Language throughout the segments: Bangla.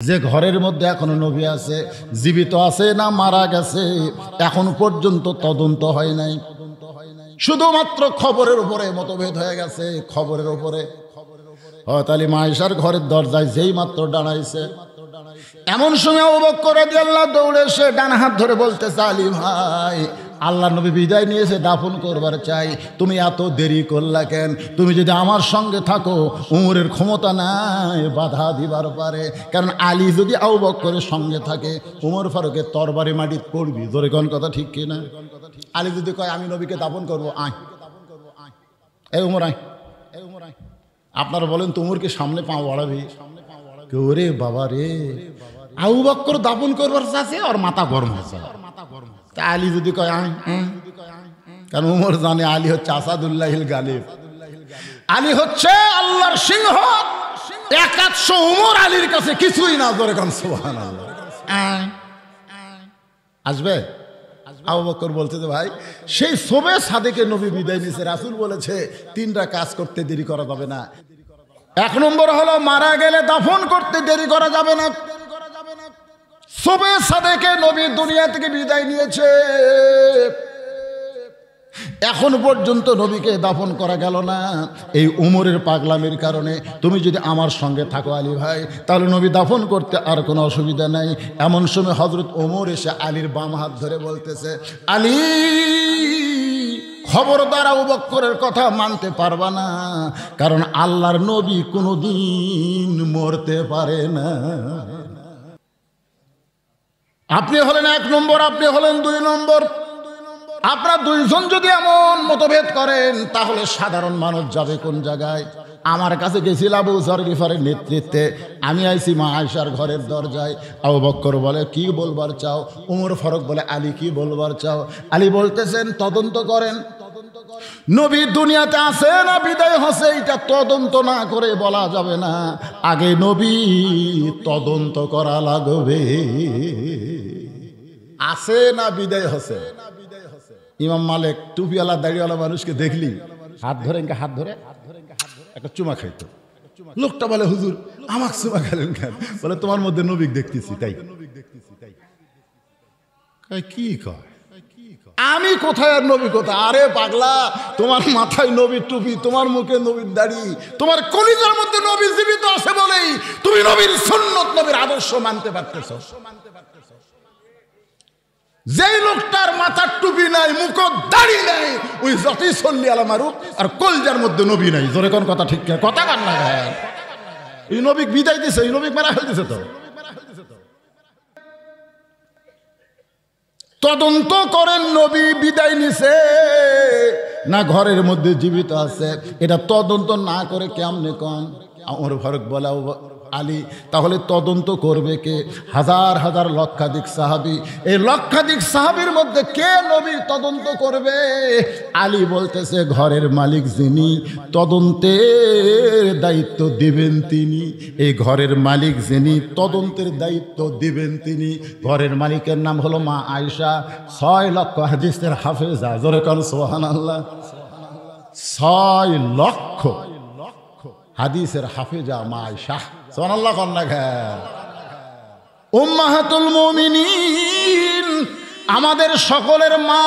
যে ঘরের মধ্যে এখনো নবী আছে, জীবিত আছে না মারা গেছে এখন পর্যন্ত তদন্ত হয় নাই। শুধুমাত্র খবরের উপরে মতভেদ হয়ে গেছে। খবরের উপরে হযরত আলী আয়েশার ঘরের দরজায় যেই মাত্র দাঁড়াইছে, এমন সময় আবু বকর রাদিয়াল্লাহু আনহু দৌড়ে এসে ডান হাত ধরে বলতেছে, আলী ভাই, আল্লাহ নবী বিদায় নিয়েছে, দাফন করবার চাই, তুমি এত দেরি করলা কেন? তুমি যদি আমার সঙ্গে থাকো উমরের ক্ষমতা নাই বাধা দিবার পারে, কারণ আলী যদি আবু বকরের সঙ্গে থাকে উমর ফারুকের তরবারি মাটিত পড়বি। জোরে কোন কথা ঠিক কিনা? আলী যদি কয় আমি নবীকে দাফন করবো, আয় এই উমর আয়, এই উমর আয়, আপনারা বলেন তো উমরকে সামনে পা বাড়াবি? ওরে বাবা রে, আবু বকর দাফন করবার চাচ্ছে আর মাথা গরম হয়েছে। তা আলী যদি কয় আয়, কারণ উমর জানে আলী হচ্ছে আসাদুল্লাহিল গালিব, আলী হচ্ছে আল্লাহর সিংহ। 100 উমর আলীর কাছে কিছুই না। জোরে কোন সুবহানাল্লাহ। আসবে? আবু বকর বলছে যে ভাই, সেই শোবে সাদেকে নবী বিদায় নিয়েছে, রাসূল বলেছে 3টা কাজ করতে দেরি করা যাবে না। 1 নম্বর হলো মারা গেলে দাফন করতে দেরি করা যাবে না। শোবে সাদেকে নবী দুনিয়া থেকে বিদায় নিয়েছে, এখন পর্যন্ত নবীকে দাফন করা গেল না। এই উমরের পাগলামির কারণে তুমি যদি আমার সঙ্গে থাকো আলী ভাই, তাহলে নবী দাফন করতে আর কোনো অসুবিধা নাই। এমন সময় হযরত ওমর এসে আলীর বাম হাত ধরে বলতেছে, আলী, খবরদার আবু বকরের কথা মানতে পারবা না, কারণ আল্লাহর নবী কোনোদিন মরতে পারে না। আপনি হলেন 1 নম্বর, আপনি হলেন 2 নম্বর। আপনারা দুইজন যদি এমন মতভেদ করেন তাহলে সাধারণ মানুষ যাবে কোন জায়গায়? আমার কাছে গেছিল আবু যর গিফারের নেতৃত্বে, আমি আইছি মা আয়েশার ঘরের দরজায়। আবু বকর বলে কি বলবার চাও? উমর ফারুক বলে আলী কি বলবার চাও? আলী বলতেছেন তদন্ত করেন, নবী দুনিয়াতে আছে না বিদায় হচ্ছে এটা তদন্ত না করে বলা যাবে না, আগে নবী তদন্ত করা লাগবে, আছে না বিদায় হচ্ছে। ইমাম মালিক টুপিওয়ালা দাড়িওয়ালা মানুষকে দেখলি হাত ধরে হাত ধরে একটা চুমা খাইতো। লোকটা বলে হুজুর আমাকে চুমা খেলেন কেন? বলে তোমার মধ্যে নবী দেখতেছি তাই। কি কয় আমি কোথায় আর নবী কোথায়? আরে পাগলা, তোমার মাথায় নবীর টুপি, তোমার মুখে নবীর দাড়ি, তোমার কলিজার মধ্যে নবী জীবিত আছে বলেই তুমি নবীর সুন্নত নবীর আদর্শ মানতে পারতেছ। যেই লোকটার মাথার টুপি নাই, মুখ দাড়ি নাই, ওই যতই সল্লি আলা মারুক আর কলজার মধ্যে নবী নাই। জোরে কোন কথা ঠিক কথা কান না? এই নবী বিদায় দিছে, এই নবী মারা হয়ে দিছে। তো তদন্ত করেন নবী বিদায় নিছে না ঘরের মধ্যে জীবিত আছে, এটা তদন্ত না করে কেমনে কম? ওমর ফারুক বলে আলী, তাহলে তদন্ত করবে কে? হাজার হাজার লক্ষাধিক সাহাবী, এই লক্ষাধিক সাহাবীর মধ্যে কে নবী তদন্ত করবে? আলী বলতেছে ঘরের মালিক যিনি, তদন্তের দায়িত্ব দিবেন তিনি। এই ঘরের মালিক যিনি, তদন্তের দায়িত্ব দিবেন তিনি। ঘরের মালিকের নাম হলো মা আয়েশা, 6 লক্ষ হাদিসের হাফেজা। জোরে কোন সুবহানাল্লাহ। 6 লক্ষ হাদিসের হাফেজা মা আয়েশা। সুবহানাল্লাহ কন্যা ঘর উম্মাহাতুল মুমিনিন, আমাদের সকলের মা,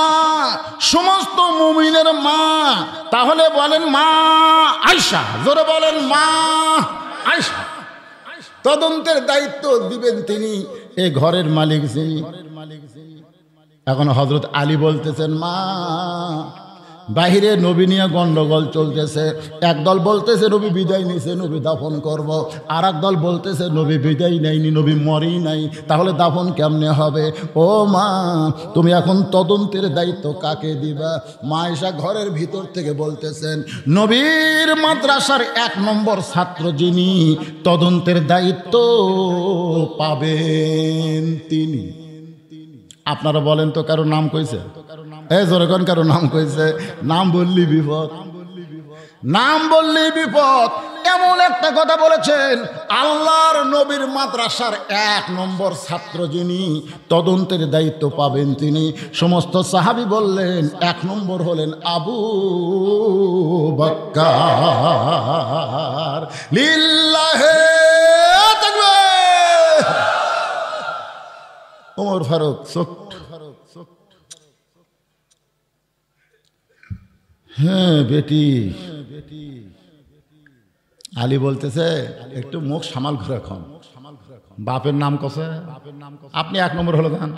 সমস্ত মুমিনের মা। তাহলে বলেন মা আয়েশা, জোরে বলেন মা আয়েশা। তদন্তের দায়িত্ব দিবেন তিনি, এই ঘরের মালিক যিনি। এখন হযরত আলী বলতেছেন মা, বাহিরে নবী নিয়ে গন্ডগোল চলতেছে। একদল বলতেছে নবী বিদায় নিছে, নবী দাফন করব, আর একদল বলতেছে নবী বিদায় নেয়নি, নবী মরেই নাই, তাহলে দাফন কেমনে হবে? ও মা, তুমি এখন তদন্তের দায়িত্ব কাকে দিবা? মা আয়েশা ঘরের ভিতর থেকে বলতেছেন নবীর মাদ্রাসার 1 নম্বর ছাত্র যিনি, তদন্তের দায়িত্ব পাবেন তিনি। আপনারা বলেন তো কারো নাম কইছে? জোরেখন কারো নাম কইছে? নাম বললি বিপদ, নাম বললি বিপদ। এমন একটা কথা বলেছেন, আল্লাহর নবীর মাদ্রাসার 1 নম্বর ছাত্র যিনি, তদন্তের দায়িত্ব পাবেন তিনি। সমস্ত সাহাবী বললেন 1 নম্বর হলেন আবু বকর। লিল্লাহে তাকবীর। ওমর ফারুক চোখ, হ্যাঁ বেটি। আলী বলতেছে একটু মুখ সামাল ঘুরে এখন, বাপের নাম কসে, আপনি 1 নম্বর হলো দেন,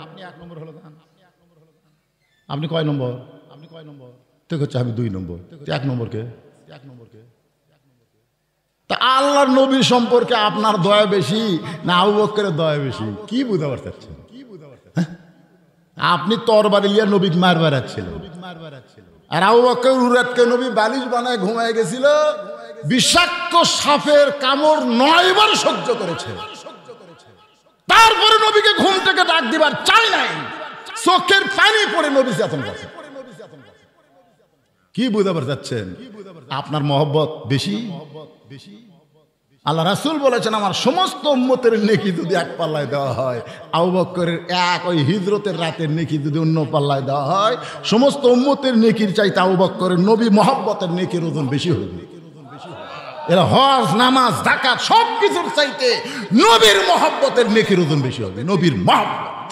আপনি কয় নম্বর, তুই হচ্ছে আমি 2 নম্বর, 1 নম্বরকে। তা আল্লাহর নবী সম্পর্কে আপনার দয়া বেশি না আবু বকরের দয়া বেশি? কি বুঝতে পারছেন? আপনি তরবারি লিয়া নবীকে মার বেড়াচ্ছিল, আর আবু বকর উরাতকে নবী বালিশ বানায় ঘুমায় গেছিল, বিষাক্ত সাপের কামড় 9 বার সহ্য করেছে, তারপরে নবীকে ঘুম থেকে ডাক দিবার চাই নাই, চোখের পানি পড়ে নবী চেতন গেছে। কি বুঝতে পারছেন? আপনার মহব্বত বেশি। আল্লাহ রাসূল বলেছেন আমার সমস্ত উম্মতের নেকি যদি 1 পাল্লায় দেওয়া হয়, আবু বকরের ওই হিজরতের রাতের নেকি যদি অন্য পাল্লায় দেওয়া হয়, সমস্ত উম্মতের নেকির চাইতে আবু বকরের নবী মহব্বতের নেকির ওজন বেশি হবে। এরা হজ নামাজ যাকাত সব কিছুর চাইতে নবীর মহব্বতের নেকির ওজন বেশি হবে। নবীর মহব্বত,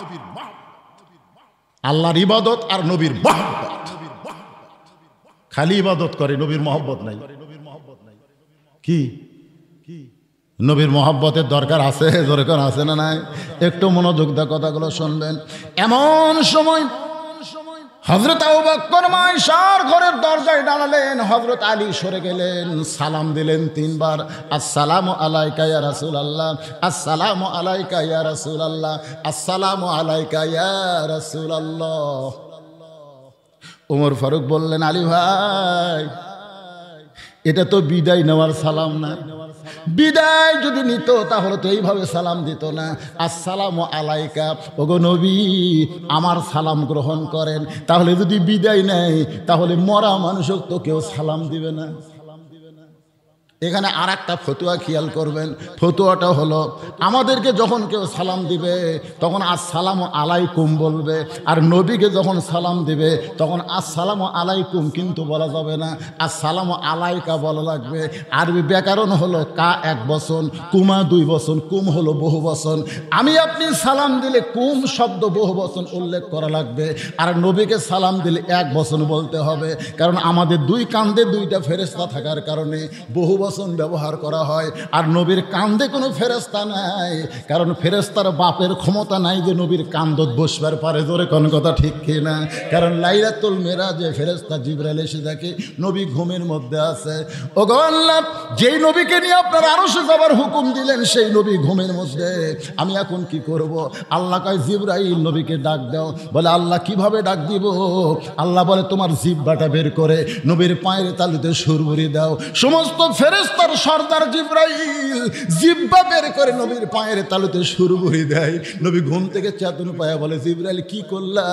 আল্লাহর ইবাদত আর নবীর মহব্বত। খালি ইবাদত করে, নবীর মহব্বত নাই। কি নবীর মহব্বতের দরকার আছে, দরকার আছে না নাই? একটু মনোযোগ দিয়ে কথাগুলো শুনবেন। এমন সময় হযরত আবু বকর আয়েশার ঘরের দরজায় দাঁড়ালেন, হযরত আলী সরে গেলেন, সালাম দিলেন 3 বার, আসসালামু আলাইকা ইয়া রাসূলুল্লাহ, আসসালামু আলাইকা ইয়া রাসূলুল্লাহ, আসসালামু আলাইকা ইয়া রাসূলুল্লাহ। ওমর ফারুক বললেন, আলী ভাই এটা তো বিদায় নেওয়ার সালাম না, বিদায় যদি নিত তাহলে তো এইভাবে সালাম দিত না। আসসালামু আলাইকা, ওগো নবী আমার সালাম গ্রহণ করেন। তাহলে যদি বিদায় নেয় তাহলে মরা মানুষও তো কেউ সালাম দিবে না। এখানে আর একটা ফতুয়া খেয়াল করবেন। ফতুয়াটা হলো আমাদেরকে যখন কেউ সালাম দিবে তখন আসসালামু আলাইকুম বলবে, আর নবীকে যখন সালাম দিবে তখন আসসালামু আলাইকুম কিন্তু বলা যাবে না, আসসালামু আলাইকা বলা লাগবে। আরবি ব্যাকরণ হলো কা 1 বচন, কুমা 2 বচন, কুম হলো বহু বচন। আমি আপনি সালাম দিলে কুম শব্দ বহু বচন উল্লেখ করা লাগবে, আর নবীকে সালাম দিলে 1 বচন বলতে হবে। কারণ আমাদের 2 কান্দে 2টা ফেরেশতা থাকার কারণে বহু ব্যবহার করা হয়, আর নবীর কান্দে কোনো ফেরেশতা নাই, কারণ ফেরেশতার বাপের ক্ষমতা নাই যে নবীর কান্দত বসবার পারে। জোরে কোন কথা ঠিক কি না? কারণ লাইলাতুল মেরাজে ফেরেশতা জিবরাইল এসে দেখে নবী ঘুমের মধ্যে আছে। ওগো আল্লাহ, যেই নবীকে নিয়ে আপনার আরশে যাবার হুকুম দিলেন সেই নবী ঘুমের মধ্যে, আমি এখন কি করব? আল্লাহ কয় জিবরাইল নবীকে ডাক দাও। বলে আল্লাহ কিভাবে ডাক দিব? আল্লাহ বলে তোমার জিহ্বাটা বের করে নবীর পায়ের তালুতে সুরবুরি দাও। সমস্ত ফেরেশতার সর্দার জিবরাইল জিহ্বা বের করে নবীর পায়ের তালুতে সুরবুরি দেয়। নবী ঘুম থেকে চেতন পায়, বলে জিবরাইল কি করলা?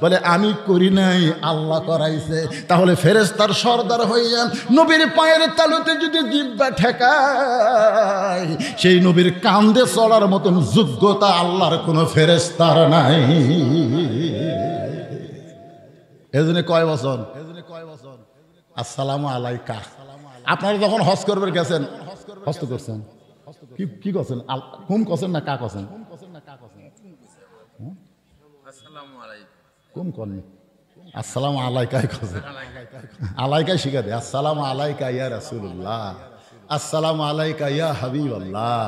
বলে আমি করি নাই, আল্লাহ করাইছে। তাহলে ফেরেশতার সর্দার হইয়া নবীর পায়ের তালুতে যদি জিহ্বা ঠেকায়, সেই নবীর কান্দে চড়ার মতন যোগ্যতা আল্লাহর কোনো ফেরেশতার নাই। এজন্য কয় বছর আসসালামু আলাইকা। আপনারা যখন হজ করবেন গেছেন, হজ তো করছেন, কি করছেন? কুম করছেন না কা করছেন? কুম করেন, আসসালামু আলাইকাই করছেন। আলাইকাই শিখা দে, আসসালামু আলাইকা ইয়া রাসূলুল্লাহ, আসসালামু আলাইকা ইয়া হাবিবাল্লাহ।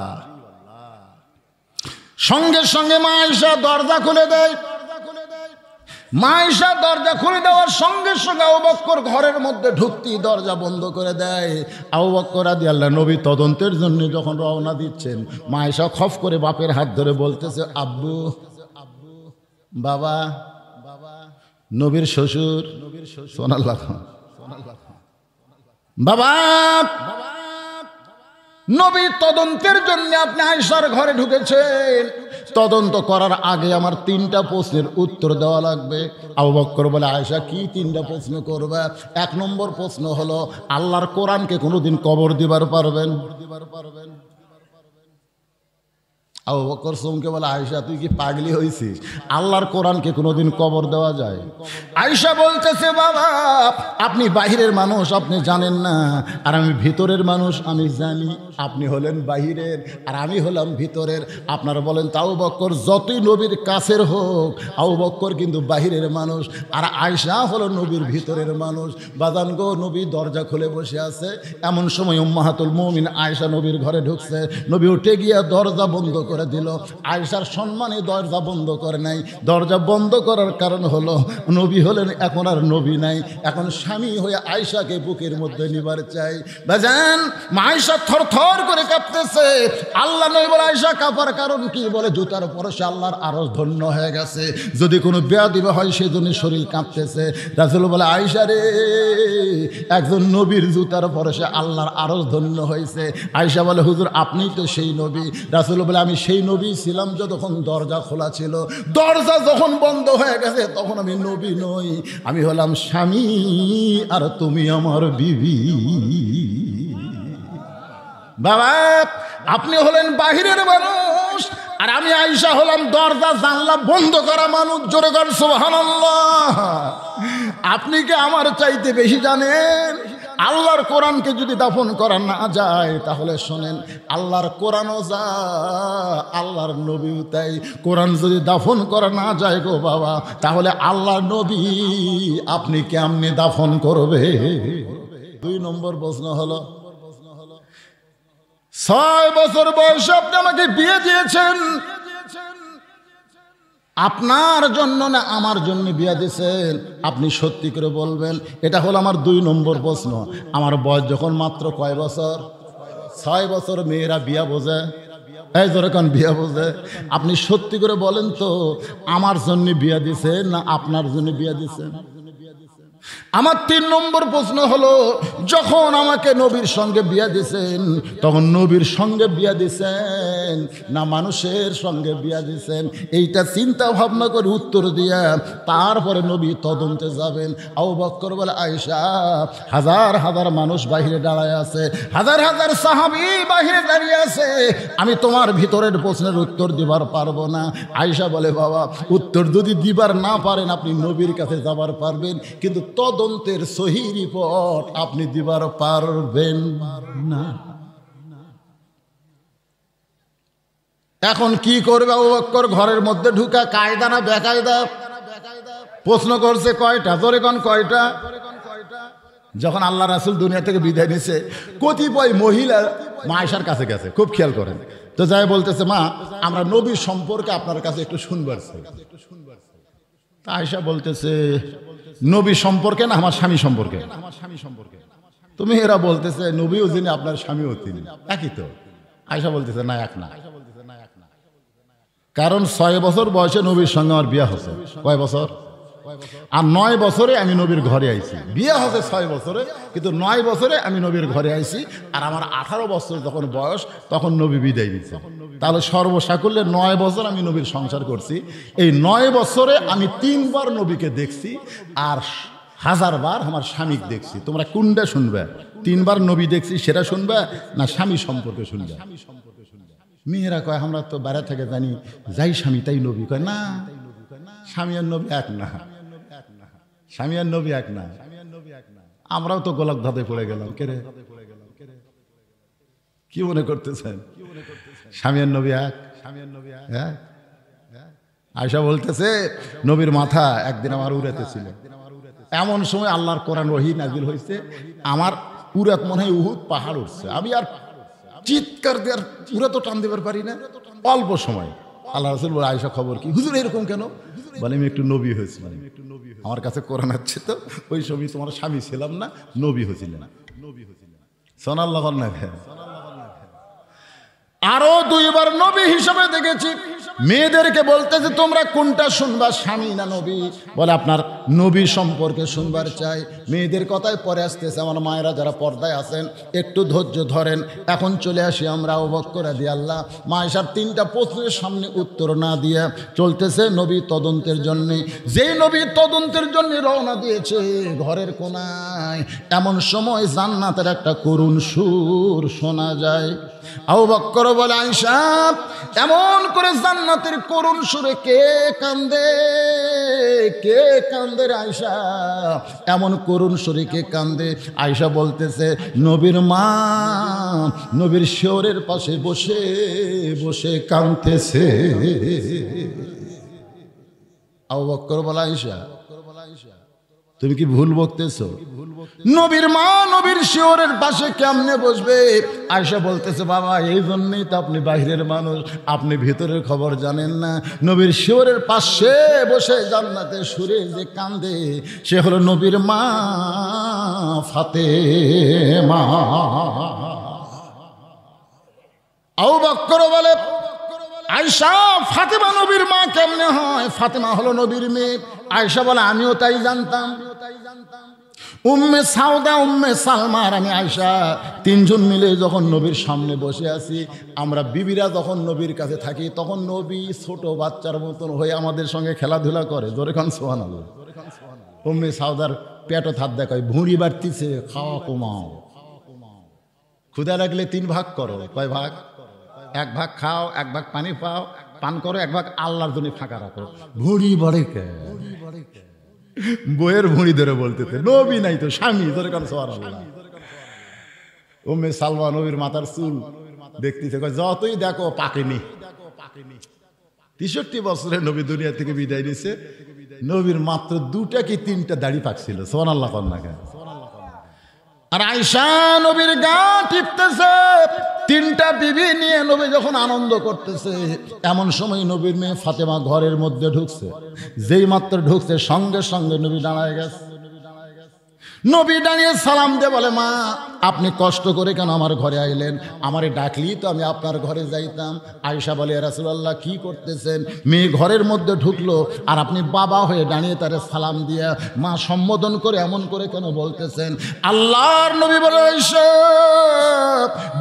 সঙ্গে সঙ্গে মা আয়েশা দরজা খুলে দেয়। মা আয়েশা দরজা খুলে দেওয়ার সঙ্গে সঙ্গে আবু বকর ঘরের মধ্যে ঢুকতেই দরজা বন্ধ করে দেয়। আবু বকর রাদিয়াল্লাহু নবী তদন্তের জন্য যখন রওনা দিচ্ছেন, মা আয়েশা খফ করে বাপের হাত ধরে বলতেছে, আব্বু, বাবা, নবীর শ্বশুর, সোনাল্লাহ, বাবা, নবী তদন্তের জন্য আপনি আয়েশার ঘরে ঢুকেছেন। তদন্ত করার আগে আমার 3টা প্রশ্নের উত্তর দেওয়া লাগবে। আবু বকর বলে, আয়েশা কি 3টা প্রশ্ন করবে? 1 নম্বর প্রশ্ন হলো আল্লাহর কোরআনকে কোনোদিন কবর দিবার পারবেন? আবু বকর চমকে বলে, আয়েশা তুই কি পাগলি হয়েছিস? আল্লাহর কোরআনকে কোনোদিন কবর দেওয়া যায়? আয়েশা বলতেছে, বাবা আপনি বাহিরের মানুষ, আপনি জানেন না, আর আমি ভিতরের মানুষ, আমি জানি। আপনি হলেন বাহিরের আর আমি হলাম ভিতরের। আপনারা বলেন তা আবু বকর যতই নবীর কাছের হোক, আবু বকর কিন্তু বাহিরের মানুষ, আর আয়েশা হলো নবীর ভিতরের মানুষ। বাজান গো, নবী দরজা খুলে বসে আছে, এমন সময় উম্মাহাতুল মুমিন আয়েশা নবীর ঘরে ঢুকছে। নবী উঠে গিয়ে দরজা বন্ধ করে দিল। আয়েশার সম্মানে দরজা বন্ধ করে নাই। দরজা বন্ধ করার কারণ হলো নবী হলেন এখন আর নবী নাই, এখন স্বামী হয়ে আয়েশাকে বুকের মধ্যে নিবার চাই। বাজান আয়েশা থরথর করে কাঁপতেছে। আল্লাহ নবী বলে আয়েশা কাঁপার কারণ কি? বলে জুতার পরশে আল্লাহর আরশ ধন্য হয়ে গেছে, যদি কোনো বেয়াদবি হয় সেজন্য শরীর কাঁপতেছে। রাসূল বলে আয়েশা রে, একজন নবীর জুতার পরশে আল্লাহর আরশ ধন্য হয়েছে। আয়েশা বলে হুজুর আপনিই তো সেই নবী। রাসূল বলে আমি সেই নবী ছিলাম যখন দরজা খোলা ছিল, দরজা যখন বন্ধ হয়ে গেছে তখন আমি নবী নই, আমি হলাম স্বামী আর তুমি আমার বিবি। বাবা আপনি হলেন বাহিরের মানুষ আর আমি আয়েশা হলাম দরজা জানলা বন্ধ করা মানুষ। জোরে কর সুবহানাল্লাহ। আপনি কি আমার চাইতে বেশি জানেন? আল্লাহর কোরআনকে যদি দাফন করা না যায় তাহলে শোনেন, আল্লাহর কোরআনও যা, আল্লাহর নবীও তাই। কোরআন যদি দাফন করা না যায় গো বাবা, তাহলে আল্লাহর নবী আপনি কেমনে দাফন করবে? 2 নম্বর প্রশ্ন হলো, 6 বছর বয়সে আপনি আমাকে বিয়ে দিয়েছেন, আপনার জন্য না আমার জন্য বিয়ে দিয়েছেন? আপনি সত্যি করে বলবেন। এটা হলো আমার 2 নম্বর প্রশ্ন। আমার বয়স যখন মাত্র কয় বছর? 6 বছর। মেয়েরা বিয়া বোঝে, এই জোরে কোন বিয়া বোঝে? আপনি সত্যি করে বলেন তো, আমার জন্য বিয়া দিয়েছেন না আপনার জন্য বিয়া দিয়েছেন? আমার 3 নম্বর প্রশ্ন হলো, যখন আমাকে নবীর সঙ্গে বিয়া দিয়েছেন তখন নবীর সঙ্গে বিয়া দিয়েছেন না মানুষের সঙ্গে বিয়া দিয়েছেন? এইটা চিন্তা ভাবনা করে উত্তর দিয়া তারপরে নবী তদন্তে যাবেন। আবু বকর বলে আয়েশা, হাজার হাজার মানুষ বাহিরে দাঁড়ায় আছে, হাজার হাজার সাহাবী বাহিরে দাঁড়িয়ে আছে, আমি তোমার ভিতরের প্রশ্নের উত্তর দিবার পারবো না। আয়েশা বলে বাবা, উত্তর যদি দিবার না পারেন আপনি নবীর কাছে যাবার পারবেন, কিন্তু তদন্তের সহি রিপোর্ট আপনি দিবার পারবেন না। এখন কি করবে আবু বকর? ঘরের মধ্যে ঢুকা কায়দা না বেকায়দা? প্রশ্ন করছে কয়টা? জোরে কোন কয়টা? যখন আল্লাহ রাসূল দুনিয়া থেকে বিদায় নিছে, কতিপয় মহিলা মা আয়েশার কাছে গেছে, খুব খেয়াল করেন তো, যাই বলতেছে মা আমরা নবীর সম্পর্কে আপনার কাছে একটু শুনবার চাই। আয়েশা বলতেছে নবী সম্পর্কে না আমার স্বামী সম্পর্কে? তুমি এরা বলতেছে নবীও যিনি আপনার স্বামীও তিনি, একই তো। আয়েশা বলতেছে না, এক না। কারণ 6 বছর বয়সে নবীর সঙ্গে আমার বিয়ে হচ্ছে। কয় বছর? আর 9 বছরে আমি নবীর ঘরে আইছি। বিয়ে হচ্ছে 6 বছরে, কিন্তু 9 বছরে আমি নবীর ঘরে আইছি। আর আমার 18 বছর যখন বয়স তখন নবী বিদায় দিচ্ছে। তাহলে সর্বসাকুল্যে 9 বছর আমি নবীর সংসার করছি। এই 9 বছরে আমি 3 বার নবীকে দেখছি আর 1000 বার আমার স্বামীকে দেখছি। তোমরা কোনটা শুনবে? 3 বার নবী দেখছি সেটা শুনবে না স্বামী সম্পর্কে শুনবে? মেয়েরা কয় আমরা তো বাইরে থেকে জানি যাই স্বামী তাই নবী। কয় না, স্বামী আর নবী এক না, স্বামী আর নবী এক না। আমরাও তো গোলাপ ধাঁধে পড়ে গেলাম। কে রে, কি মনে করতেছেন? স্বামী আর নবী এক? হ্যাঁ। আয়েশা বলতেছে নবীর মাথা একদিন আমার উড়াতে ছিল, এমন সময় আল্লাহর কোরআন ওহী নাজিল হয়েছে, আমার উড়াত মনে হয় উহুদ পাহাড় উঠছে। আমি আর চিৎকার দেওয়ার উড়া তো টান দেবার পারি না। অল্প সময় আল্লাহ রাসূল বলে আয়েশা খবর কি? হুজুর এরকম কেন? বলে আমি একটু নবী হয়েছিলাম, আমার কাছে কোরআন আছে তো, ওই সময় তোমার স্বামী ছিলাম না, নবী হয়েছিলেন। সুবহানাল্লাহ। আরো 2 বার নবী হিসাবে দেখেছি। মেয়েদেরকে বলতেছে তোমরা কোনটা শুনবা, স্বামী না নবী? বলে আপনার নবী সম্পর্কে শুনবার চাই। মেয়েদের কথায় পরে আসতেছে। আমার মায়েরা যারা পর্দায় আছেন একটু ধৈর্য ধরেন। এখন চলে আসি আমরা আবু বকর রাদিয়াল্লাহু। মা আয়েশার 3টা প্রশ্নের সামনে উত্তর না দিয়ে চলতেছে নবী তদন্তের জন্য। যেই নবী তদন্তের জন্য রওনা দিয়েছে ঘরের কোনায়, এমন সময় জান্নাতের একটা করুণ সুর শোনা যায়। আবু বকর বলে আয়েশা, এমন করে জান্নাত জান্নাতের করুণ সুরে কে কান্দে, কে কান্দে রে আয়েশা, এমন করুণ সুরে কে কান্দে? আয়েশা বলতেছে নবীর মা নবীর শিয়রের পাশে বসে বসে কাঁদতেছে। আবু বকর বলে আয়েশা তুমি কি ভুল বকতেছো? নবীর মা নবীর শিয়রের পাশে কেমনে বসবে? আয়েশা বলতেছে বাবা এই জন্যই তো আপনি বাহিরের মানুষ, আপনি ভিতরের খবর জানেন না। নবীর শিয়রের পাশে বসে জান্নাতে সুরে যে কান্দে সে হলো নবীর মা ফাতেমা। আবু বকর বলে আয়েশা ফাতেমা নবীর মা কেমনে হয়? ফাতেমা হলো নবীর মেয়ে। আয়েশা বলে আমিও তাই জানতাম। উম্মে সাউদা, উম্মে সালমা আর আমি আয়েশা তিনজন মিলে যখন নবীর সামনে বসে আছি, আমরা বিবিরা যখন নবীর কাছে থাকি তখন নবী ছোট বাচ্চার মতন হয়ে আমাদের সঙ্গে খেলাধুলা করে। জোরে খান সুবহানাল্লাহ। উম্মে সাউদার পেটও হাত দেখায়, ভুঁড়ি বাড়তিছে, খাওয়া কমাও, ক্ষুধা লাগলে 3 ভাগ করো। কয় ভাগ? 1 ভাগ খাও, 1 ভাগ পানি পাও, পান করো, 1 ভাগ আল্লাহর জন্য ফাঁকা রাখো। ভুঁড়ি বাড়ে কে? বইয়ের ভুঁড়ি ধরে বলতেছে নবী নাই তো স্বামী। ধরে কারণ সুবহানাল্লাহ। উম্মে সালমা নবীর মাথার চুল দেখতেছে, যতই দেখো পাকেনি। 63 বছরে নবী দুনিয়া থেকে বিদায় নিছে, নবীর মাত্র 2টা কি 3টা দাড়ি পাকছিল। সুবহানাল্লাহ কন্যা। আর আয়েশা নবীর গা টিপতেছে। 3টা বিবি নিয়ে নবী যখন আনন্দ করতেছে, এমন সময় নবীর মেয়ে ফাতেমা ঘরের মধ্যে ঢুকছে। যেই মাত্র ঢুকছে সঙ্গে সঙ্গে নবী দাঁড়ায় গেছে। নবী দাঁড়িয়ে সালাম দিয়ে বলে মা আপনি কষ্ট করে কেন আমার ঘরে আইলেন? আমারে ডাকলি তো আমি আপনার ঘরে যাইতাম। আয়েশা বলে ইয়া রাসূলুল্লাহ কি করতেছেন? মেয়ে ঘরের মধ্যে ঢুকলো আর আপনি বাবা হয়ে দাঁড়িয়ে তারে সালাম দিয়া মা সম্বোধন করে এমন করে কেন বলতেছেন? আল্লাহর নবী বলে আয়েশা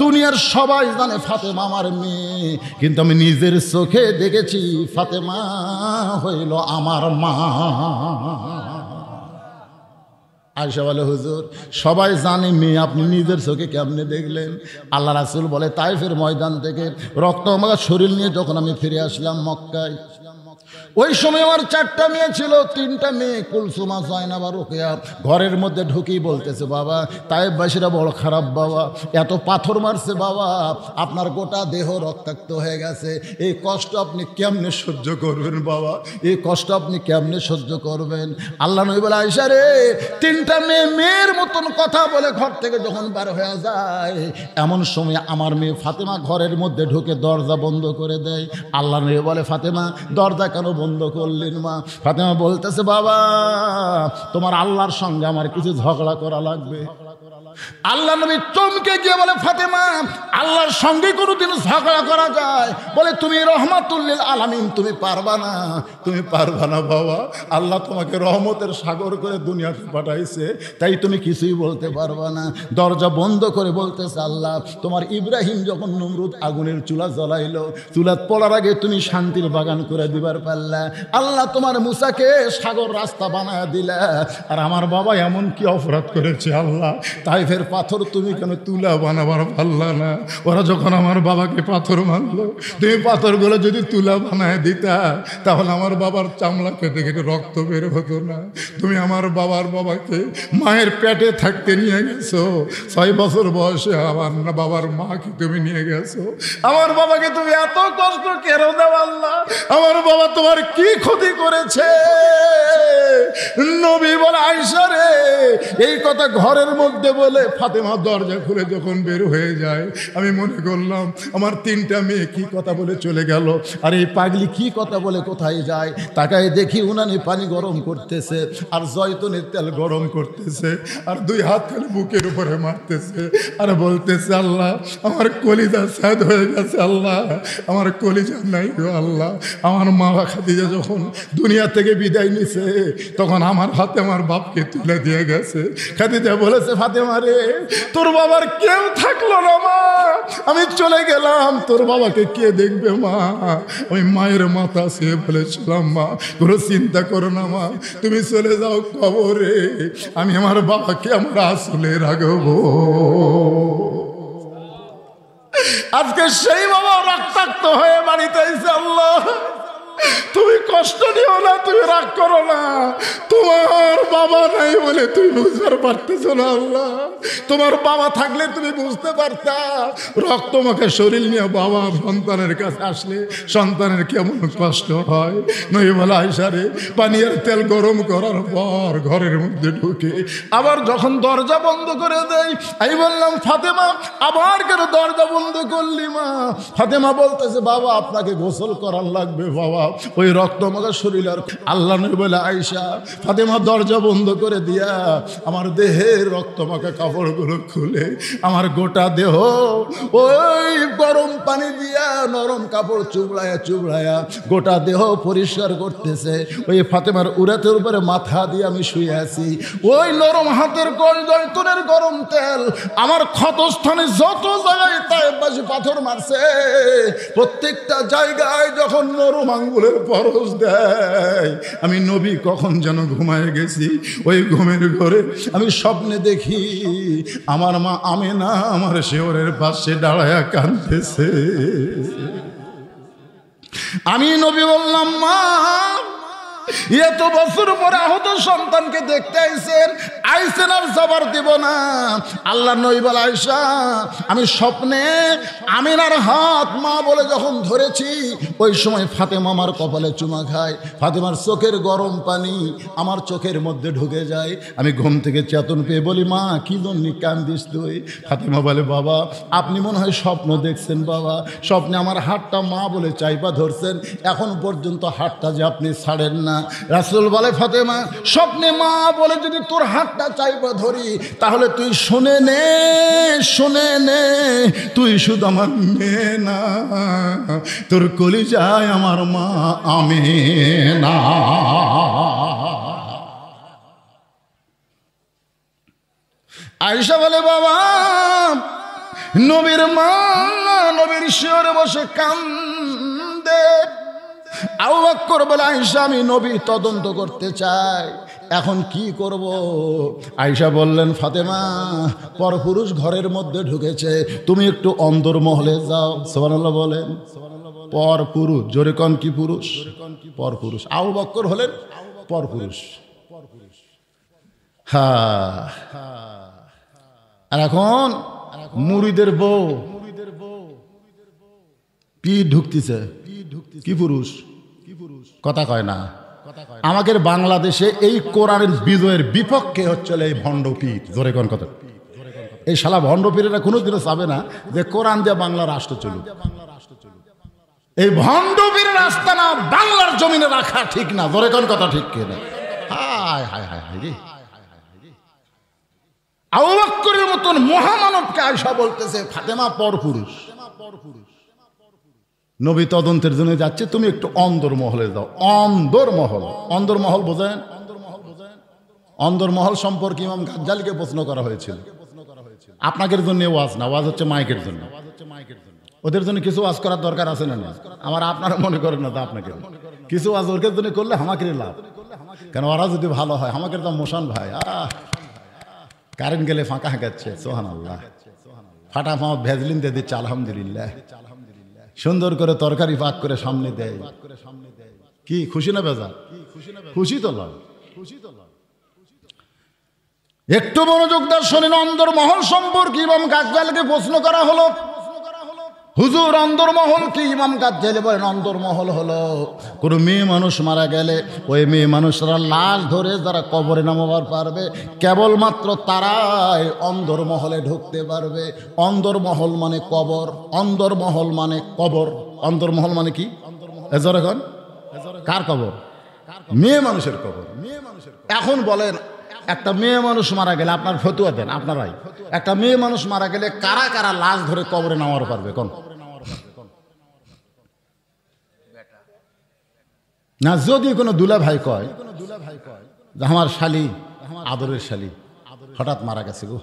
দুনিয়ার সবাই জানে ফাতেমা আমার মেয়ে, কিন্তু আমি নিজের চোখে দেখেছি ফাতেমা হইল আমার মা। আয়েশা বলে হুজুর সবাই জানে মেয়ে, আপনি নিজের চোখে কেমনে দেখলেন? আল্লাহ রাসূল বলে তাইফের ময়দান থেকে রক্তমাখা শরীর নিয়ে যখন আমি ফিরে আসলাম মক্কায়, ওই সময় আমার 4টা মেয়ে ছিল। 3টা মেয়ে কুলসুমা, জয়নাব আর রোকেয়া ঘরের মধ্যে ঢুকেই বলতেছে বাবা তায়েফবাসীরা বড় খারাপ বাবা, এত পাথর মারছে বাবা, আপনার গোটা দেহ রক্তাক্ত হয়ে গেছে, এই কষ্ট আপনি কেমনে সহ্য করবেন বাবা, এই কষ্ট আপনি কেমনে সহ্য করবেন? আল্লাহ নবী বলে আয়েশা রে 3টা মেয়ে মেয়ের মতন কথা বলে ঘর থেকে যখন বার হয়ে যায়, এমন সময় আমার মেয়ে ফাতেমা ঘরের মধ্যে ঢুকে দরজা বন্ধ করে দেয়। আল্লাহ নবী বলে ফাতেমা দরজা কেন বন্ধ করলেন মা? ফাতেমা বলতেছে বাবা তোমার আল্লাহর সঙ্গে আমার কিছু ঝগড়া করা লাগবে। আল্লাহ নবী চমকে গিয়ে বলে ফাতেমা আল্লাহর সঙ্গে কোনোদিন ঝগড়া করা যায়? বলে তুমি রহমাতুল লিল আলামিন, তুমি পারবা না, তুমি পারবা না বাবা। আল্লাহ তোমাকে রহমতের সাগর করে দুনিয়াতে পাঠাইছে, তাই তুমি কিছুই বলতে পারবা না। দরজা বন্ধ করে বলতেছে আল্লাহ তোমার ইব্রাহিম যখন নমরুদ আগুনের চুলা জ্বলাইলো, চুলা পড়ার আগে তুমি শান্তির বাগান করে দিবার পারলা। আল্লাহ তোমার মুসাকে সাগর রাস্তা বানায় দিলা, আর আমার বাবা এমন কি অপরাধ করেছে আল্লাহ, তাই ফের পাথর তুমি কেন তুলা বানাবার পারলা না? ওরা যখন আমার বাবাকে পাথর মারলো, তুমি পাথরগুলো যদি তুলা বানায় দিতা তাহলে আমার বাবার চামড়া কেটে কেটে রক্ত বের হতো না। তুমি আমার বাবাকে মায়ের পেটে থাকতে নিয়ে গেছো, 6 বছর বয়সে আমার বাবার মাকে তুমি নিয়ে গেছো। আমার বাবাকে তুমি এত কষ্ট কেন দাও আল্লাহ? আমার বাবা তোমার কি ক্ষতি করেছে? নবী বলে আয়েশা রে এই কথা ঘরের মধ্যে বলে ফাতেমা দরজা খুলে যখন বের হয়ে যায়, আমি মনে করলাম আমার 3টা মেয়ে কি কথা বলে চলে গেল, আর এই পাগলি কি কথা বলে কোথায় যায়। তাকায় দেখি উনানে পানি গরম করতেছে আর জয়তুনের তেল গরম করতেছে, আর 2 হাত খালি বুকের উপরে মারতেছে আর বলতেছে আল্লাহ আমার কলিজা সাদ হয়ে গেছে, আল্লাহ আমার কলিজা নাই গো আল্লাহ। আমার মা খাদিজা যখন দুনিয়া থেকে বিদায় নিছে তখন আমার হাতে আমার বাপকে তুলে দিয়ে গেছে। খাদিজা বলেছে ফাতেমা রে তোর বাবার কেউ থাকলো না মা, আমি চলে গেলাম, তোর বাবাকে কে দেখবে মা? আমি মায়ের মাথা সে বলেছিলাম মা কোনো চিন্তা করো না মা, তুমি চলে যাও কবরে, আমি আমার বাবাকে আমার আসলে রাখবো। আজকে সেই বাবা রক্তাক্ত হয়ে বাড়িতে এসে আল্লাহ তুমি কষ্ট নিও না, তুমি রাগ করো না। তোমার বাবা নাই বলে তুমি বুঝতে পারতেছো না আল্লাহ। তোমার বাবা থাকলে তুমি বুঝতে পারতা। রক্তমাখা শরীর নিয়ে বাবা সন্তানের কাছে আসলে সন্তানের কেমন কষ্ট হয়। নই বলে আয়সা রে, পানির তেল গরম করার পর ঘরের মধ্যে ঢুকে আবার যখন দরজা বন্ধ করে দেয়, আমি বললাম ফাতেমা আবার কেন দরজা বন্ধ করলি মা? ফাতেমা বলতেছে বাবা আপনাকে গোসল করার লাগবে বাবা, ওই রক্তমাখা শরীর। আর আল্লাহ নবী বলে আয়সা, ফাতেমা দরজা বন্ধ করে দিয়া আমার দেহের রক্তমাখা কাপড়গুলো খুলে আমার গোটা দেহ ওই গরম পানি দিয়া নরম কাপড় চুবড়ায়া চুবড়ায়া গোটা দেহ পরিষ্কার করতেছে। ওই ফাতেমার উরাতের উপরে মাথা দিয়ে আমি শুয়ে আছি। ওই নরম হাতের জয়তুনের গরম তেল আমার ক্ষতস্থানে যত জায়গায় তায়েববাসী পাথর মারছে প্রত্যেকটা জায়গায় যখন নরম আঙ্গুলের পরশ দেয়, আমি নবী কখন যেন ঘুমায় গেছি। ওই ঘুমের ঘরে আমি স্বপ্নে দেখি আমার মা আমেনা আমার শেওরের পাশে দাঁড়ায়া কাঁদতেছে। আমি নবী বললাম মা এত বছর পরে আহত সন্তানকে দেখতে আইসেন আর যাবার দিব না। আল্লাহ নবী বলে আয়েশা আমি স্বপ্নে আমিনার হাত মা বলে যখন ধরেছি ওই সময় ফাতেমা আমার কপালে চুমা খায়। ফাতেমার চোখের গরম পানি আমার চোখের মধ্যে ঢুকে যায়। আমি ঘুম থেকে চেতন পেয়ে বলি মা কি জন্য কান্দিস তুই? ফাতেমা বলে বাবা আপনি মনে হয় স্বপ্ন দেখছেন বাবা, স্বপ্নে আমার হাতটা মা বলে চাইপা ধরছেন, এখন পর্যন্ত হাতটা যে আপনি ছাড়েন না। রাসূল বলে ফাতেমা স্বপ্নে মা বলে যদি তোর হাতটা চাইপা ধরি তাহলে তুই শুনে নে তুই শুধু আমার মেয়ে না, তোর কলিজায় আমার মা আমেনা। আয়েশা বলে বাবা নবীর মা নবীর শিয়রে বসে কান্দে। আবু বকর বলে আয়েশা আমি নবী তদন্ত করতে চাই, এখন কি করব? আয়েশা বললেন ফাতেমা পরপুরুষ ঘরের মধ্যে ঢুকেছে, তুমি একটু অন্দরমহলে যাও। সুবহানাল্লাহ বলেন। পরপুরুষ জোরে কোন কি পুরুষ? পরপুরুষ। আবু বকর হলেন পরপুরুষ। হ্যাঁ আর এখন মুরিদের বউ পি ঢুকতেছে, কি পুরুষ কথা কয় না। আমাদের বাংলাদেশে এই কোরআনের বিজয়ের বিপক্ষে হচ্ছে এই ভণ্ডপীর। জোরে কোন কথা? এই শালা ভণ্ডপীরেরা কোনোদিনও চাবে না যে কোরআন দিয়ে বাংলা রাষ্ট্র চলুক। এই ভণ্ডপীরের রাস্তা না বাংলার জমিনে রাখা ঠিক না। জোরে কোন কথা ঠিক কিনা? হায় হায় হায় হায় রে। আবু বকরের মতন মহামানবকে আয়েশা বলতেছে ফাতেমা পরপুরুষ। নবী তদন্তের জন্য যাচ্ছে, তুমি একটু অন্দরমহলে যাও। অন্দরমহল বোঝেন? অন্দরমহল সম্পর্কে ইমাম গাজ্জালিকে প্রশ্ন করা হয়েছিল। আপনাদের জন্য ওয়াজ না, ওয়াজ হচ্ছে মাইকের জন্য। ওদের জন্য কিছু ওয়াজ করার দরকার আছে না? আমার আপনারা মনে করেন না, তা আপনাকে কিছু ওয়াজ ওর জন্য করলে আমাকেরই লাভ। কেন ওরা যদি ভালো হয় আমাকে তো মোশান ভাই কারেন্ট গেলে ফাঁকা হাঁকাচ্ছে। সুবহানাল্লাহ। ফাটা ফাঁক ভেজলিন দিয়ে দিচ্ছে আলহামদুলিল্লাহ। সুন্দর করে তরকারি পাক করে সামনে দেয়। কি খুশি না বেজা? খুশি তো লাভ। একটু মনোযোগ দাও শোনেন। অন্দরমহল সম্পর্কে ইমাম গাজ্জালিকে প্রশ্ন করা হলো, হুজুর অন্দরমহল কি? ইমাম গাজ্জালি বলেন অন্দরমহল হলো কোন মেয়ে মানুষ মারা গেলে ওই মেয়ে মানুষরা লাশ ধরে যারা কবরে নামাবার পারবে কেবলমাত্র তারাই অন্দরমহলে ঢুকতে পারবে। অন্দরমহল মানে কবর, অন্দরমহল মানে কবর। অন্দরমহল মানে কি? এখন কার কবর? মেয়ে মানুষের কবর। এখন বলেন একটা মেয়ে মানুষ মারা গেলে আপনার ফতুয়া দেন আপনারাই, একটা মেয়ে মানুষ মারা গেলে কারা কারা লাশ ধরে কবরে নামার পারবে? কোন না যদি কোনো দুলা ভাই কয় যে আমার শালি আদরের শালি হঠাৎ মারা গেছে গো,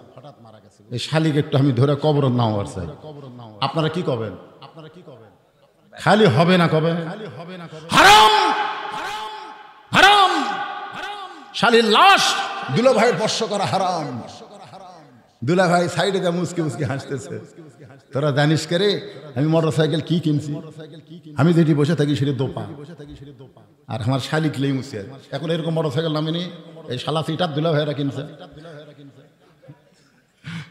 এই শালিকে একটু আমি ধরে কবর নামার চাই, আপনারা কি করবেন? খালি হবে না কবে? হারাম হারাম। শালির লাশ দুলা ভাইয়ের স্পর্শ করা হারাম। দুলা ভাই সাইডে যা মুসকে মুসকে হাসতেছে। তোরা জানিস কে রে আমি মোটরসাইকেল কি কিনছি? আমি যেটি বসে থাকি সেটি দোপা, আর আমার শালিক লেই মুছে। এখন এরকম মোটরসাইকেল নামেনি এই শালা সিটার দুলা ভাইরা কিনছে।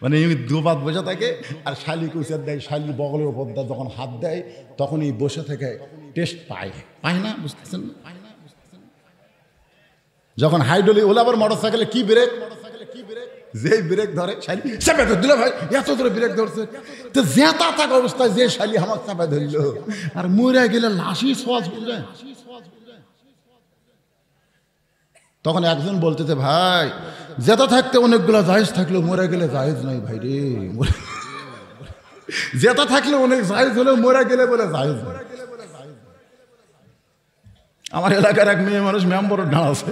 মানে দুপাত বসে থাকে আর শালি কুচার দেয়, শালি বগলের উপর দেয়, যখন হাত দেয় তখন এই বসে থেকে টেস্ট পায় না, বুঝতেছেন? যখন হাইড্রোলি ওলা আবার মোটরসাইকেলে কি ব্রেক, যে ব্রেক ধরে শালি চাপে ধর দিল ভাই, এত ধরে ব্রেক ধরছে তো জেতা থাকা অবস্থায় যে শালি আমার চাপে ধরল, আর মরে গেলে লাশি সোয়াজ বুঝলেন। তখন একজন বলতেছে ভাই জেতা থাকতে অনেকগুলো জায়েজ থাকলেও মরে গেলে জায়েজ নাই ভাই রে, জেতা থাকলে অনেক জায়েজ হলেও মরে গেলে বলে জায়েজ নাই। আমার এলাকার এক মেয়ে মানুষ মেম্বর ডাল আছে,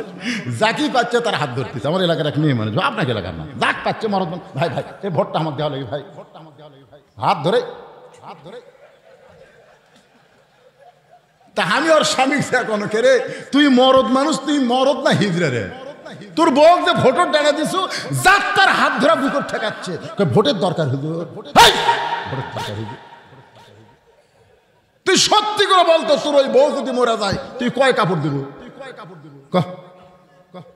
যাকি পাচ্ছে তার হাত ধরতেছে। আমার এলাকার এক মেয়ে মানুষ, আপনাকে এলাকার না, যাক পাচ্ছে মরদ ভাই ভাই এই ভোটটা আমাকে দেওয়া লাগে ভাই, হাত ধরে তা আমি ওর স্বামী কোনো কেরে তুই মরদ মানুষ, তুই মরদ না হিজড়ে রে, তোর বউ যে ভোটের ডানা দিছ যাক তার হাত ধরা বুকর ঠেকাচ্ছে, ভোটের দরকার হুজুর, ভোটের দরকার হুজুর। তুই সত্যি করে বলতো তোর ওই বউ যদি মরে যায় তুই কয় কাপড় দিব?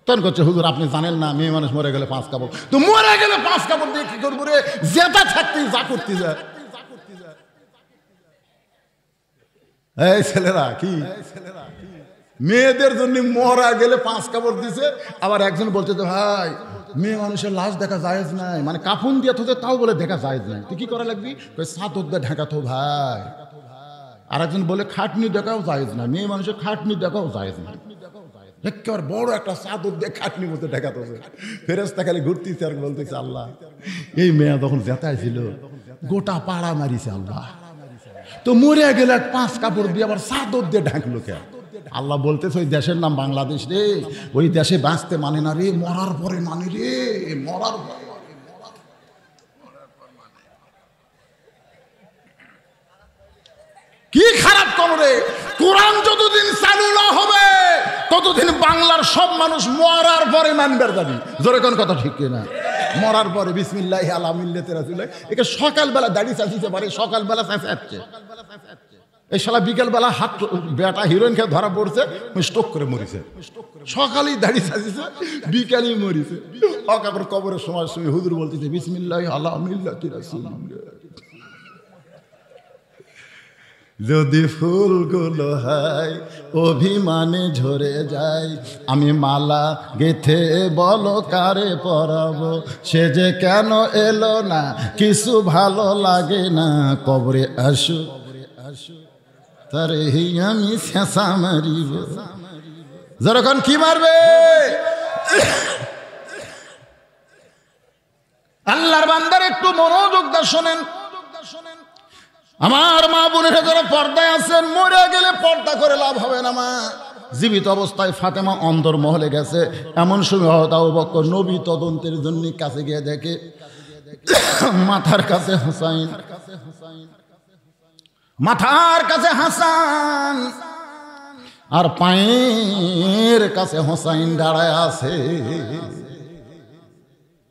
তখন করছে হুজুর আপনি জানেন না মেয়ে মানুষ মরে গেলে 5 কাপড়, তো মরে গেলে 5 কাপড় দিয়ে কি করবো রে, যেটা থাকতে যা করতে যায়। এই ছেলেরা কি মেয়েদের জন্য মরা গেলে 5 কাপড় দিছে, আবার একজন বলছে তো ভাই মেয়ে মানুষের লাশ দেখা জায়েজ নাই, মানে কাফন দিয়ে থতে তাও বলে দেখা জায়েজ নাই, তুই কি করা লাগবি? চাদর দিয়ে ঢাকা তো ভাই। আর একজন বলে খাটনি দেখাও জায়েজ না, মেয়ে মানুষের খাটনি দেখাও জায়েজ না, একেবারে বড় একটা চাদর দিয়ে খাটনি মতো ঢাকাতে হবে। ফেরেশতা খালি ঘুরতেছে আর বলতেছে আল্লাহ এই মেয়ে যখন জেতায় ছিল গোটা পাড়া মারিছে আল্লাহ, তো মরে গেলে 5 কাপড় দিয়ে আবার চাদর দিয়ে ঢাকলো কে? আল্লাহ বলতেছে ওই দেশের নাম বাংলাদেশ রে, ওই দেশে বাঁচতে মানে না রে, মরার পরে মানে রে, মরার পরে। কি খারাপ করে কোরআন যতদিন চালু না হবে ততদিন বাংলার সব মানুষ মরার পরে মানবে যাবি। জোরে কোন কথা ঠিক কিনা? মরার পরে বিসমিল্লাহি আলা মিল্লাতি রাসূলিল্লাহ, একে সকালবেলা দাড়ি চাচিতে পারে, সকালবেলা চাচাচ্ছে, এই শালা বিকেলবেলা হাত বেটা হিরোইন খেয়ে ধরা পড়ছে, স্ট্রোক করে মরিছে, সকালেই দাড়ি চাচিছে বিকালেই মরিছে। অকাপর কবরের সময় হুজুর বলতেছে বিসমিল্লাহি আলা মিল্লাতি রাসূলিল্লাহ। যদি ফুলগুলো হয় অভিমানে ঝরে যায়, আমি মালা গেথে বলো কারে পরাবো, সে যে কেন এলো না কিছু ভালো লাগে না, কবরে আসু তারে আমি শেষা মারিব। যখন কি মারবে? আল্লাহর বান্দার একটু মনোযোগ দা শোনেন। আমার মা বোনেরা যারা পর্দায় আছেন, মরে গেলে পর্দা করে লাভ হবে না মা। জীবিত অবস্থায় ফাতেমা অন্দর মহলে গেছে, এমন সময় আবু বকর নবী তদন্তের জন্য কাছে গিয়ে দেখে মাথার কাছে হুসাইন, মাথার কাছে হাসান আর পায়ের কাছে হুসাইন দাঁড়ায় আছে।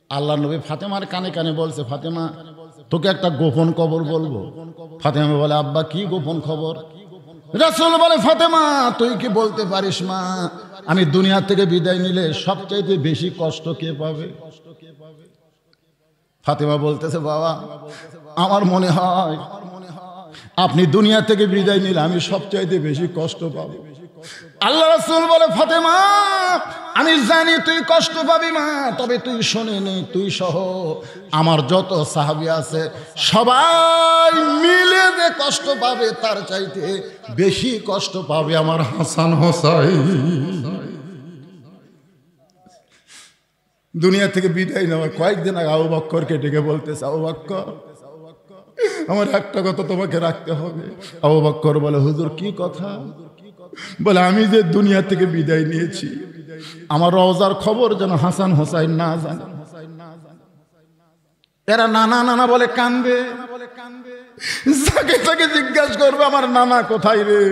আল্লাহ নবী ফাতেমার কানে কানে বলছে ফাতেমা তোকে একটা গোপন খবর বলবো। ফাতেমা বলে আব্বা কি গোপন খবর? রাসূল বলে ফাতেমা তুই কি বলতে পারিস মা, আমি দুনিয়া থেকে বিদায় নিলে সবচাইতে বেশি কষ্ট কে পাবে? ফাতেমা বলতেছে বাবা আমার মনে হয় আপনি দুনিয়া থেকে বিদায় নিলে আমি সবচাইতে বেশি কষ্ট পাবো। আল্লাহ রাসূল বলে ফাতেমা আমি জানি তুই কষ্ট পাবি মা, তবে তুই শোনে নে, তুই সহ আমার যত সাহাবী আছে সবাই মিলে যে কষ্ট পাবে তার চাইতে বেশি কষ্ট পাবে আমার হাসান হোসাইন। দুনিয়া থেকে বিদায় নেওয়ার কয়েকদিন আগে আবু বকরকে ডেকে বলতেছে আবু বকর আমার একটা কথা তোমাকে রাখতে হবে। আবু বকর বলে হুজুর কি কথা? বলে আমি যে দুনিয়া থেকে বিদায় নিয়েছি আমার রওজার খবর যেন হাসান হোসাইন না জানে। এরা নানা নানা বলে কান্দে, যাকে তাকে জিজ্ঞাসা করবে আমার নানা কোথায় রে,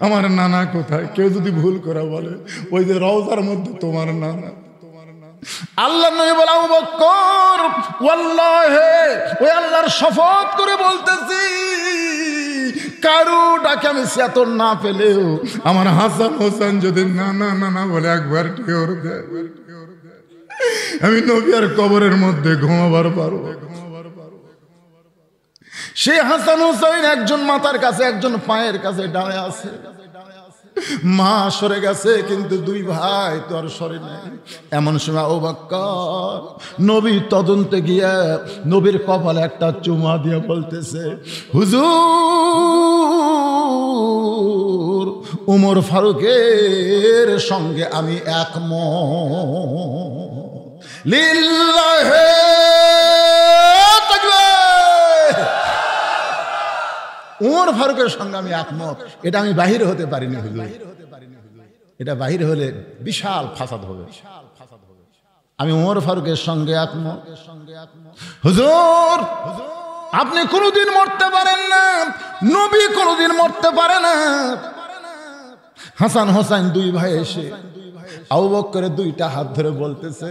আমার নানা কোথায়? কেউ যদি ভুল করে বলে ওই যে রওজার মধ্যে তোমার নানা, আল্লাহ নবী বলে, আবু বকর ওয়াল্লাহি, ওই আল্লাহর শপথ করে বলতেছি, কারু ডাকে আমি সেতর না পেলেও আমার হাসান হোসেন যদি না না না না বলে একবার টিওর দেয়, আমি নবী আর কবরের মধ্যে ঘুমাবার পারবো। সে হাসান হোসেন একজন মাথার কাছে, একজন পায়ের কাছে দাঁড়ায় আছে। মা সরে গেছে কিন্তু দুই ভাই তো আর সরে নাই। এমন সময় আবু বকর নবী তদন্তে গিয়ে নবীর কপালে একটা চুমা দিয়ে বলতেছে, হুজুর, উমর ফারুকের সঙ্গে আমি একমত। লিল্লাহি তাকবীর। উমর ফারুকের সঙ্গে আমি একমত। এটা আমি বাহির হতে পারিনি হুজুর, এটা বাহির হলে বিশাল ফাসাদ হবে। আমি উমর ফারুকের সঙ্গে একমত। হুজুর, আপনি কোনোদিন মরতে পারেন না, নবী কোনোদিন মরতে পারে না। হাসান হোসেন দুই ভাই এসে আবু বকরের দুইটা হাত ধরে বলতেছে,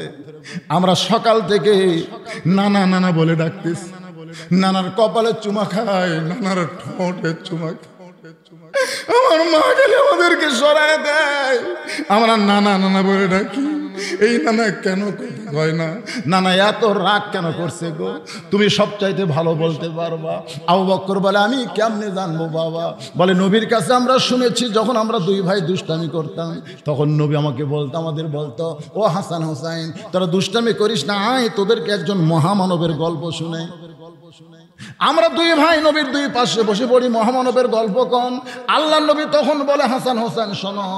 আমরা সকাল থেকে নানা নানা বলে ডাকতেছি, নানার কপালে চুমা খায়, নানার ঠোঁটে চুমা খায়। আমার মা গেলে আমাদেরকে সরায় দেয়, আমরা নানা নানা বলে ডাকি। এই নানা কেন হয় না? নানা এত রাগ কেন করছে গো? তুমি সবচাইতে ভালো বলতে পারবা। আবু বকর বলে, আমি কেমনে জানবো বাবা? বলে, নবীর কাছে আমরা শুনেছি যখন আমরা দুই ভাই দুষ্টামি করতাম তখন নবী আমাকে বলতো, আমাদের বলতো, ও হাসান হোসাইন, তোরা দুষ্টামি করিস না, আয় তোদেরকে একজন মহামানবের গল্প শুনে। আমরা দুই ভাই নবীর দুই পাশে বসে পড়ি, মহামানবের গল্প কন। আল্লাহ নবী তখন বলে, হাসান হোসেন শোনো,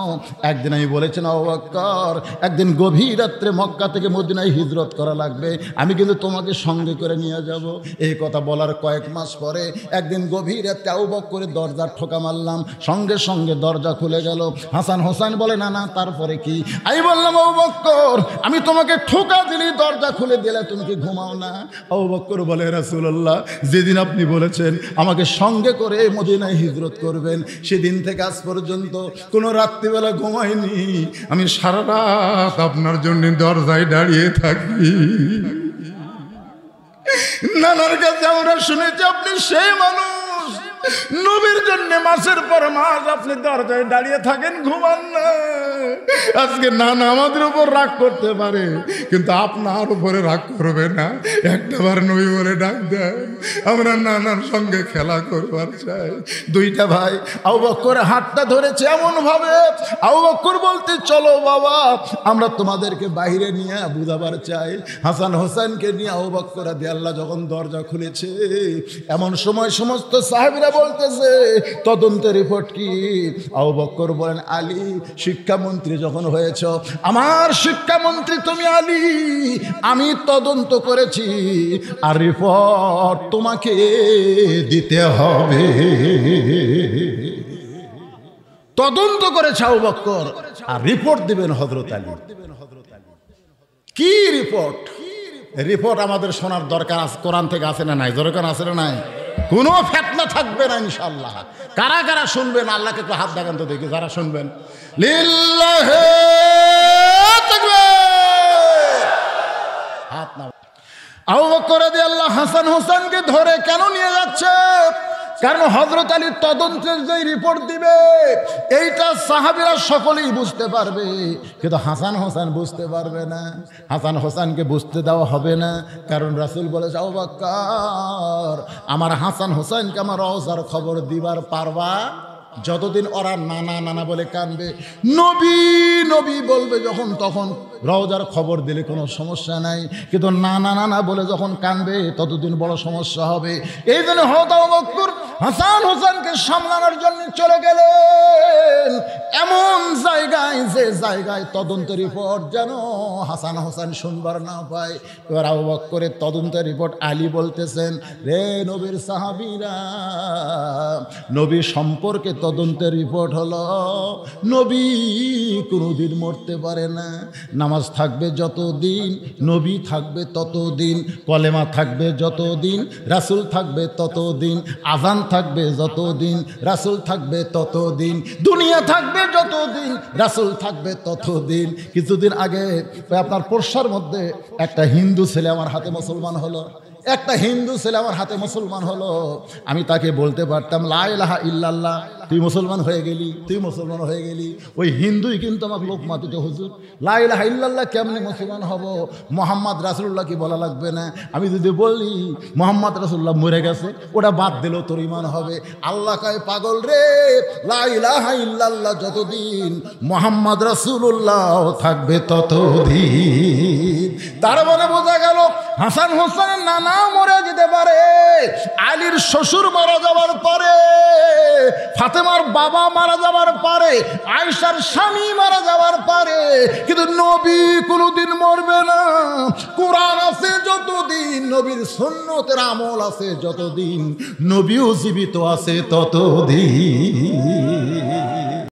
একদিন আমি বলেছিলাম আবু বকর, একদিন গভীর রাত্রে মক্কা থেকে মদিনায় হিজরত করা লাগবে, আমি কিন্তু তোমাকে সঙ্গে করে নিয়ে যাব। এই কথা বলার কয়েক মাস পরে একদিন গভীর রাত্রে আবু বকরের দরজার ঠোকা মারলাম, সঙ্গে সঙ্গে দরজা খুলে গেল। হাসান হোসেন বলে, না না তারপরে কি? আমি বললাম, আবু বকর, আমি তোমাকে ঠোকা দিলি, দরজা খুলে দিলে, তুমি কি ঘুমাও না? আবু বকর বলে, রাসূলুল্লাহ, যেদিন আপনি বলেছেন আমাকে সঙ্গে করে মদিনায় হিজরত করবেন, সেদিন থেকে আজ পর্যন্ত কোনো রাত্রিবেলা ঘুমাইনি, আমি সারা রাত আপনার জন্য দরজায় দাঁড়িয়ে থাকি। নানার কাছে আমরা শুনেছি আপনি সেই মানুষ, নবীর জন্য মাসের পর মাস আপনি দরজায় দাঁড়িয়ে থাকেন, ঘুমান না। আজকে নানা আমাদের উপর রাগ করতে পারে, কিন্তু আপনার উপরে রাগ করবে না। একটাবার নবী বলে ডাক দেন, আমরা নানার সঙ্গে খেলা করবার চাই। দুইটা ভাই আবু বকর হাতটা ধরেছে এমন ভাবে, আবু বকর বলতে, চলো বাবা, আমরা তোমাদেরকে বাইরে নিয়ে বুঝাবার চাই। হাসান হোসেনকে নিয়ে আবু বকর রাদিয়াল্লাহু যখন দরজা খুলেছে, এমন সময় সমস্ত সাহাবীরা বলতেছে, তদন্তের রিপোর্ট কি? আবু বকর বলেন, আলী শিক্ষামন্ত্রী যখন হয়েছ, আমার শিক্ষামন্ত্রী তুমি আলী, আমি তদন্ত করেছি আর রিপোর্ট তোমাকে দিতে হবে। তদন্ত করেছে আবু বকর আর রিপোর্ট দিবেন হযরত আলী। কি রিপোর্ট? রিপোর্ট আমাদের শোনার দরকার আছে, কোরআন থেকে আছে না নাই? দরকার আছে না নাই? কোনো ফিতনা থাকবে না ইনশাআল্লাহ। কারা কারা শুনবেন আল্লাহকে একটু হাত দেখান তো দেখি, যারা শুনবেন। লিল্লাহি তাকবীর। হাত না। আবু বকর রাদিয়াল্লাহু হাসান হোসেনকে ধরে কেন নিয়ে যাচ্ছে? কারণ হযরত আলী তদন্তের যে রিপোর্ট দিবে, এইটা সাহাবীরা সকলেই বুঝতে পারবে, কিন্তু হাসান হোসেন বুঝতে পারবে না। হাসান হোসেনকে বুঝতে দেওয়া হবে না, কারণ রাসূল বলেছে, আবু বকর, আমার হাসান হোসেনকে আমার রওজার খবর দিবার পারবা? যতদিন ওরা নানা নানা বলে কানবে, নবী নবী বলবে যখন, তখন রওজার খবর দিলে কোনো সমস্যা নাই, কিন্তু নানা নানা বলে যখন কানবে ততদিন বড় সমস্যা হবে। এই জন্য হযরত আবু বকর হাসান হোসেনকে সামলানোর জন্য চলে গেলেন এমন জায়গায়, যে জায়গায় তদন্তের রিপোর্ট যেন হাসান হোসেন শুনবার না পায়। এবার আবু বকরের তদন্তের রিপোর্ট আলী বলতেছেন, রে নবীর সাহাবীরা, নবী সম্পর্কে তদন্তের রিপোর্ট হলো, নবী কোনোদিন মরতে পারে না। নামাজ থাকবে যতদিন, নবী থাকবে ততদিন, কলেমা থাকবে যতদিন, রাসূল থাকবে ততদিন, আযান থাকবে যতদিন, রাসূল থাকবে ততদিন, দুনিয়া থাকবে যতদিন, রাসূল থাকবে ততদিন। কিছুদিন আগে আপনার পরশার মধ্যে একটা হিন্দু ছেলে আমার হাতে মুসলমান হলো, একটা হিন্দু ছেলে আমার হাতে মুসলমান হলো। আমি তাকে বলতে পারতাম লা ইলাহা ইল্লাল্লাহ, তুই মুসলমান হয়ে গেলি, তুই মুসলমান হয়ে গেলি। ওই হিন্দুই কিন্তু আমাকে লোকমা দিত, হুজুর লা ইলাহা ইল্লাল্লাহ কেমনে মুসলমান হব, মোহাম্মদ রাসূলুল্লাহ কি বলা লাগবে না? আমি যদি বলি মোহাম্মদ রাসূলুল্লাহ মরে গেছে, ওটা বাদ দিলেও তোর ইমান হবে। আল্লাহ কয় পাগল রে, লা ইলাহা ইল্লাল্লাহ যতদিন মোহাম্মদ রাসূলুল্লাহ থাকবে ততদিন। তার মানে বোঝা গেল হাসান হোসেনের নানা মরে যেতে পারে, আলীর শ্বশুর মারা যাওয়ার পরে, ফাতেমার বাবা মারা যাওয়ার পরে, আয়েশার স্বামী মারা যাওয়ার পরে, কিন্তু নবী কোনোদিন মরবে না। কোরআন আছে যতদিন, নবীর সুন্নতের আমল আছে যতদিন, নবীও জীবিত আছে ততদিন।